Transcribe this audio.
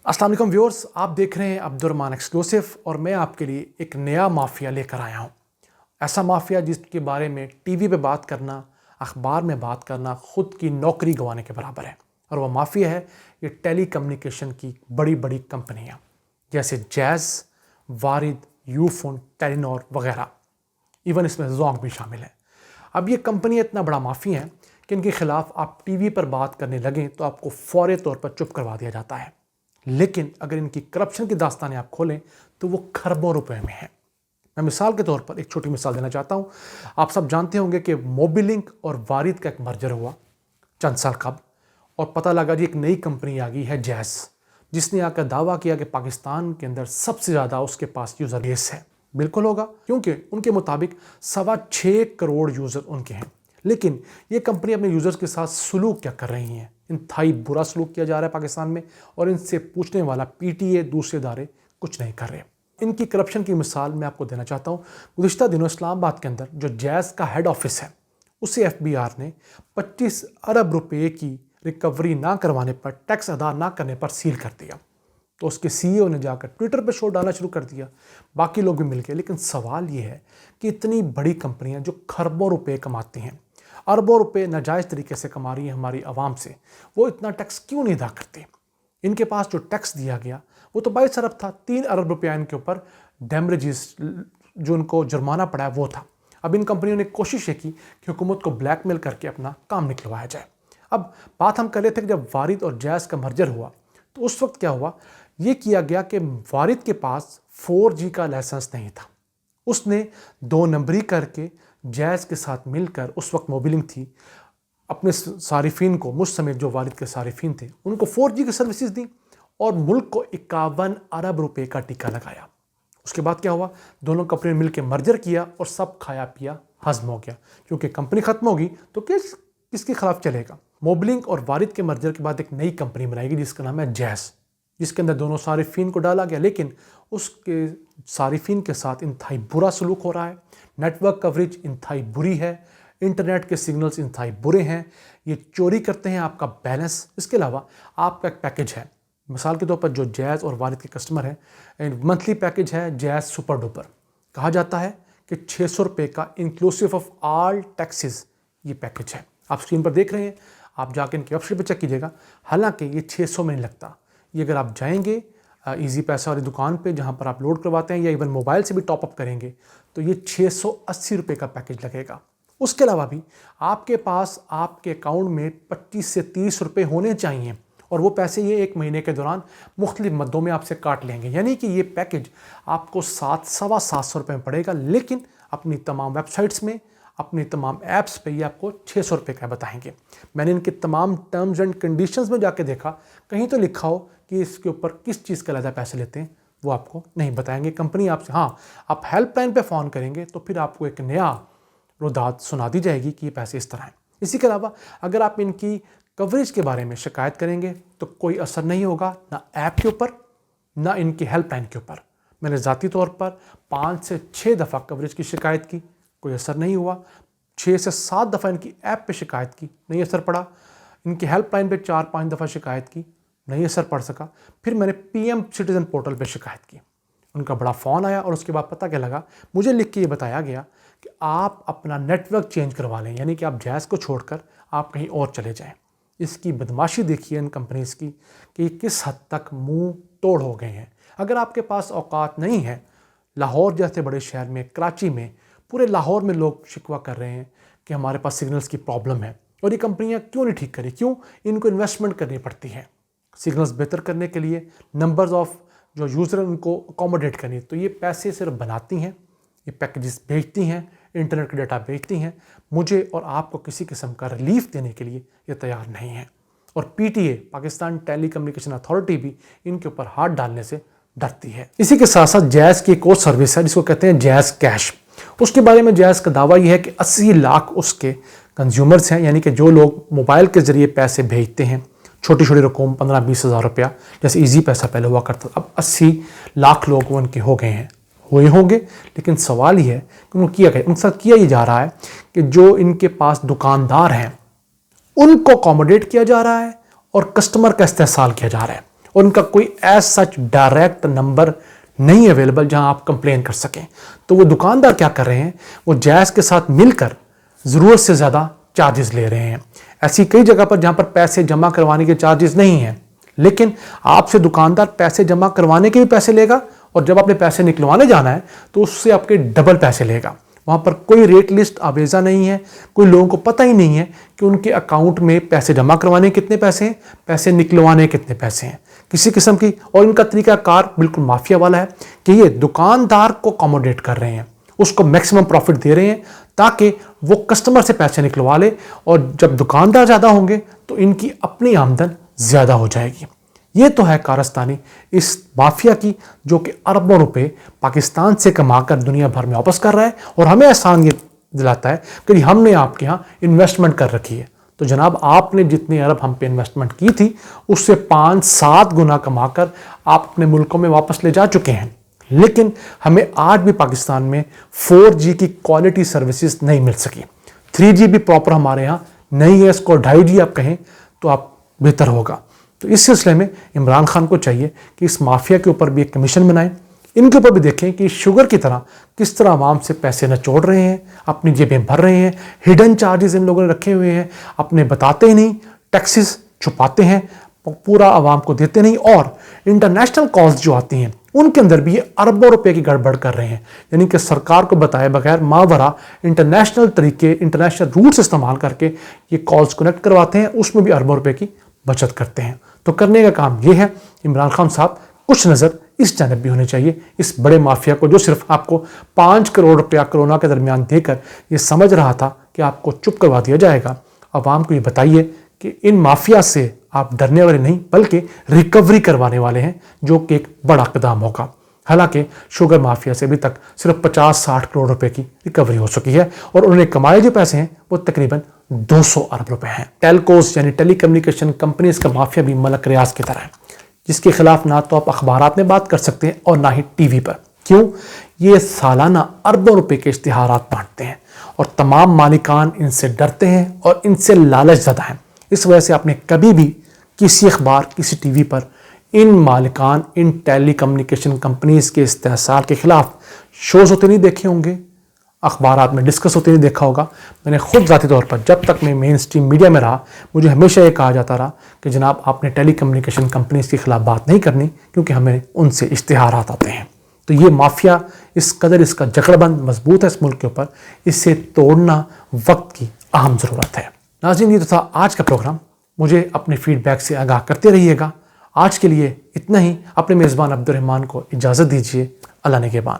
अस्सलाम वालेकुम व्यूअर्स, आप देख रहे हैं अब्दुर्रहमान एक्सक्लूसिव और मैं आपके लिए एक नया माफिया लेकर आया हूँ। ऐसा माफिया जिसके बारे में टीवी पे बात करना, अखबार में बात करना खुद की नौकरी गंवाने के बराबर है। और वह माफिया है ये टेली कम्युनिकेशन की बड़ी बड़ी कंपनियाँ जैसे जैज़, वारिद, यूफोन, टेलीनॉर वगैरह। इवन इसमें जोंग भी शामिल है। अब ये कंपनी इतना बड़ा माफिया है कि इनके खिलाफ आप टीवी पर बात करने लगें तो आपको फौरी तौर पर चुप करवा दिया जाता है। लेकिन अगर इनकी करप्शन की दास्तानें आप खोलें तो वो खरबों रुपए में है। मैं मिसाल के तौर पर एक छोटी मिसाल देना चाहता हूँ। आप सब जानते होंगे कि मोबिलिंक और वारिद का एक मर्जर हुआ चंद साल कब, और पता लगा जी एक नई कंपनी आ गई है जैज़, जिसने आकर दावा किया कि पाकिस्तान के अंदर सबसे ज़्यादा उसके पास यूज़र बेस है। बिल्कुल होगा, क्योंकि उनके मुताबिक 6.25 करोड़ यूज़र उनके हैं। लेकिन ये कंपनी अपने यूज़र्स के साथ सलूक क्या कर रही हैं? इंतहाई बुरा सलूक किया जा रहा है पाकिस्तान में, और इनसे पूछने वाला पीटीए दूसरे इदारे कुछ नहीं कर रहे। इनकी करप्शन की मिसाल मैं आपको देना चाहता हूँ। गुज़िश्ता दिनों इस्लामाबाद के अंदर जो जैज़ का हेड ऑफिस है उसे एफबीआर ने 25 अरब रुपए की रिकवरी ना करवाने पर, टैक्स अदा ना करने पर सील कर दिया। तो उसके सीईओ ने जाकर ट्विटर पर शो डालना शुरू कर दिया, बाकी लोग भी मिल गए। लेकिन सवाल ये है कि इतनी बड़ी कंपनियां जो खरबों रुपए कमाती हैं, अरबों रुपए नाजायज़ तरीके से कमा रही है हमारी आवाम से, वो इतना टैक्स क्यों नहीं अदा करती? इनके पास जो टैक्स दिया गया वो तो 22 अरब था। 3 अरब रुपया इनके ऊपर डैमेजेस जो उनको जुर्माना पड़ा है वो था। अब इन कंपनियों ने कोशिश की कि हुकूमत को ब्लैकमेल करके अपना काम निकलवाया जाए। अब बात हम कर रहे थे कि जब वारिद और जैज़ का मर्जर हुआ तो उस वक्त क्या हुआ, ये किया गया कि वारिद के पास 4G का लाइसेंस नहीं था। उसने 2 नंबरी करके जैज़ के साथ मिलकर, उस वक्त मोबिलिंक थी, अपने सारिफीन को, मुझ समेत जो वारिद के सारिफीन थे उनको 4G की सर्विसेज दी और मुल्क को 51 अरब रुपए का टीका लगाया। उसके बाद क्या हुआ, दोनों कंपनी ने मिलकर मर्जर किया और सब खाया पिया हजम हो गया, क्योंकि कंपनी खत्म होगी तो किसके खिलाफ चलेगा। मोबिलिंक और वारिद के मर्जर के बाद एक नई कंपनी बनाएगी जिसका नाम है जैज़, जिसके अंदर दोनों सारिफीन को डाला गया। लेकिन उसके सारिफीन के साथ इंतहाई बुरा सलूक हो रहा है। नेटवर्क कवरेज इंतहाई बुरी है, इंटरनेट के सिग्नल्स इंतहाई बुरे हैं, ये चोरी करते हैं आपका बैलेंस। इसके अलावा आपका एक पैकेज है, मिसाल के तौर पर जो जैज़ और वारिद के कस्टमर हैं, मंथली पैकेज है जैज़ सुपर डुपर। कहा जाता है कि 600 रुपये का इंक्लूसिव ऑफ ऑल टैक्सेस ये पैकेज है। आप स्क्रीन पर देख रहे हैं, आप जाकर इनकी वेबसाइट पर चेक कीजिएगा। हालांकि ये 600 में नहीं लगता, ये अगर आप जाएंगे ईजी पैसा वाली दुकान पे जहाँ पर आप लोड करवाते हैं, या इवन मोबाइल से भी टॉपअप करेंगे तो ये 680 रुपये का पैकेज लगेगा। उसके अलावा भी आपके पास आपके अकाउंट में 25 से 30 रुपये होने चाहिए, और वो पैसे ये 1 महीने के दौरान मुख्तलिफ मदों में आपसे काट लेंगे। यानी कि ये पैकेज आपको 700-7.25 रुपये में पड़ेगा। लेकिन अपनी तमाम वेबसाइट्स में, अपनी तमाम ऐप्स पे ये आपको 600 रुपये का बताएंगे। मैंने इनके तमाम टर्म्स एंड कंडीशंस में जाके देखा, कहीं तो लिखा हो कि इसके ऊपर किस चीज़ के ज़्यादा पैसे लेते हैं, वो आपको नहीं बताएंगे कंपनी आपसे। हाँ, आप हेल्पलाइन पे फ़ोन करेंगे तो फिर आपको एक नया रुदात सुना दी जाएगी कि ये पैसे इस तरह हैं। इसी के अलावा अगर आप इनकी कवरेज के बारे में शिकायत करेंगे तो कोई असर नहीं होगा, ना ऐप के ऊपर ना इनकी हेल्पलाइन के ऊपर। मैंने ज़ाती तौर पर 5 से 6 दफ़ा कवरेज की शिकायत की, कोई असर नहीं हुआ। 6 से 7 दफ़ा इनकी ऐप पे शिकायत की, नहीं असर पड़ा। इनकी हेल्पलाइन पे 4-5 दफ़ा शिकायत की, नहीं असर पड़ सका। फिर मैंने पीएम सिटीज़न पोर्टल पे शिकायत की, उनका बड़ा फ़ोन आया और उसके बाद पता क्या लगा, मुझे लिख के ये बताया गया कि आप अपना नेटवर्क चेंज करवा लें, यानी कि आप जैज़ को छोड़कर आप कहीं और चले जाएं। इसकी बदमाशी देखिए इन कंपनीज़ की कि किस हद तक मुंह तोड़ हो गए हैं। अगर आपके पास औकात नहीं है, लाहौर जैसे बड़े शहर में, कराची में, पूरे लाहौर में लोग शिकवा कर रहे हैं कि हमारे पास सिग्नल्स की प्रॉब्लम है, और ये कंपनियां क्यों नहीं ठीक करी? क्यों? इनको इन्वेस्टमेंट करनी पड़ती है सिग्नल्स बेहतर करने के लिए, नंबर्स ऑफ जो यूज़र उनको अकोमोडेट करनी। तो ये पैसे सिर्फ बनाती हैं, ये पैकेजेस बेचती हैं, इंटरनेट का डाटा बेचती हैं। मुझे और आपको किसी किस्म का रिलीफ देने के लिए ये तैयार नहीं है। और PTA, Pakistan telecommunication authority, भी इनके ऊपर हाथ डालने से डरती है। इसी के साथ साथ जैज़ की एक और सर्विस है जिसको कहते हैं जैज़ कैश। उसके बारे में जैज़ का दावा यह है कि 80 लाख उसके कंज्यूमर्स हैं, यानी कि जो लोग मोबाइल के ज़रिए पैसे भेजते हैं, छोटी छोटी रकम 15-20 हज़ार रुपया, जैसे ईजी पैसा पहले हुआ करता, अब 80 लाख लोग उनके हो गए हैं, हुए होंगे। लेकिन सवाल ये है कि उनको किया गया, उनके साथ किया ये जा रहा है कि जो इनके पास दुकानदार हैं उनको अकोमोडेट किया जा रहा है और कस्टमर का इस्तेहसाल किया जा रहा है। اور ان کا کوئی ایز سچ ڈائریکٹ نمبر نہیں اویلیبل جہاں آپ کمپلین کر سکیں. تو وہ دکاندار کیا کر رہے ہیں, وہ جائز کے ساتھ مل کر ضرورت سے زیادہ چارجز لے رہے ہیں. ایسی کئی جگہ پر جہاں پر پیسے جمع کروانے کے چارجز نہیں ہیں, لیکن آپ سے دکاندار پیسے جمع کروانے کے بھی پیسے لے گا, اور جب آپ نے پیسے نکلوانے جانا ہے تو اس سے آپ کے ڈبل پیسے لے گا. وہاں پر کوئی ریٹ لسٹ آویزہ نہیں ہے, کوئی لوگوں کو پتہ ہی نہیں ہے کہ ان کے اکاؤنٹ میں پیسے جمع کروانے کتنے پیسے ہیں, پیسے نکلوانے کتنے پیسے ہیں, کسی قسم کی. اور ان کا طریقہ کار بالکل مافیا والا ہے کہ یہ دکاندار کو اکوموڈیٹ کر رہے ہیں, اس کو میکسیمم پروفٹ دے رہے ہیں تاکہ وہ کسٹمر سے پیسے نکلوا لے, اور جب دکاندار زیادہ ہوں گے تو ان کی اپنی آمدن زیادہ ہو جائے گی. یہ تو ہے کارستانی اس مافیا کی, جو کہ اربوں روپے پاکستان سے کما کر دنیا بھر میں واپس کر رہا ہے, اور ہمیں احسان یہ دلاتا ہے کہ ہم نے آپ کے ہاں انویسٹمنٹ کر رکھی ہے. تو جناب آپ نے جتنے ارب ہم پہ انویسٹمنٹ کی تھی اس سے 5-7 گنا کما کر آپ اپنے ملکوں میں واپس لے جا چکے ہیں, لیکن ہمیں آج بھی پاکستان میں 4G کی کوالٹی سروسز نہیں مل سکی. 3G بھی پراپر ہمارے ہاں نہیں ہے, اس کو 2.5G آپ کہیں تو آپ بہتر ہوگا. تو اس سلسلے میں عمران خان کو چاہیے کہ اس مافیا کے اوپر بھی ایک کمیشن بنائیں, ان کے اوپر بھی دیکھیں کہ شوگر کی طرح کس طرح عوام سے پیسے نچوڑ رہے ہیں, اپنی جیبیں بھر رہے ہیں, ہڈن چارجز ان لوگوں نے رکھے ہوئے ہیں, اپنے بتاتے ہی نہیں, ٹیکسز چھپاتے ہیں, پورا عوام کو دیتے نہیں, اور انٹرنیشنل کالز جو آتی ہیں ان کے اندر بھی یہ اربوں روپے کی گڑبڑ کر رہے ہیں. یعنی کہ سرکار کو بتائے بغیر ماورا انٹرنیشنل طریقے, انٹرنیشنل روٹس استعمال کر کے یہ کالز کنیکٹ کرواتے ہیں, اس میں بھی اربوں روپے کی بچت کرتے ہیں. تو کرنے کا کام یہ ہے, عمران خان صاحب کچھ نظر اس جانب بھی ہونے چاہیے, اس بڑے مافیا کو جو صرف آپ کو 5 کروڑ روپیہ کرونا کے درمیان دے کر یہ سمجھ رہا تھا کہ آپ کو چپ کروا دیا جائے گا. عوام کو یہ بتائیے کہ ان مافیا سے آپ ڈرنے والے نہیں بلکہ ریکوری کروانے والے ہیں, جو کہ ایک بڑا اقدام ہوگا. حالانکہ شوگر مافیا سے ابھی تک صرف 50-60 کروڑ روپے کی ریکوری ہو چکی ہے, اور انہوں نے کمائے جو پیسے ہیں وہ تقریباً 200 ارب روپے ہیں. ٹیلکوز یعنی ٹیلی کمیونیکیشن کمپنیز کا مافیا بھی ملک ریاض کی طرح ہے, جس کے خلاف نہ تو آپ اخبارات میں بات کر سکتے ہیں اور نہ ہی ٹی وی پر. کیوں؟ یہ سالانہ اربوں روپے کے اشتہارات بانٹتے ہیں, اور تمام مالکان ان سے ڈرتے ہیں اور ان سے لالچ زدہ ہیں. اس وجہ سے آپ نے کبھی بھی کسی اخبار, کسی ٹی وی پر ان مالکان, ان ٹیلی کمیونیکیشن کمپنیز کے استحصال کے خلاف شوز ہوتے نہیں دیکھے ہوں گے, اخبارات میں ڈسکس ہوتے نہیں دیکھا ہوگا. میں نے خود ذاتی طور پر جب تک میں مین اسٹریم میڈیا میں رہا, مجھے ہمیشہ یہ کہا جاتا رہا کہ جناب آپ نے ٹیلی کمیونیکیشن کمپنیز کے خلاف بات نہیں کرنی, کیونکہ ہمیں ان سے اشتہارات آتے ہیں. تو یہ مافیا اس قدر اس کا جکڑ بند مضبوط ہے اس ملک کے اوپر, اسے توڑنا وقت کی اہم ضرورت ہے. ناظرین, یہ تو تھا آج کا پروگرام. مجھے اپنے فیڈ بیک سے آگاہ کرتے رہیے گا. آج کے لیے اتنا ہی. اپنے میزبان عبد الرحمان کو اجازت دیجیے. اللہ نگہبان.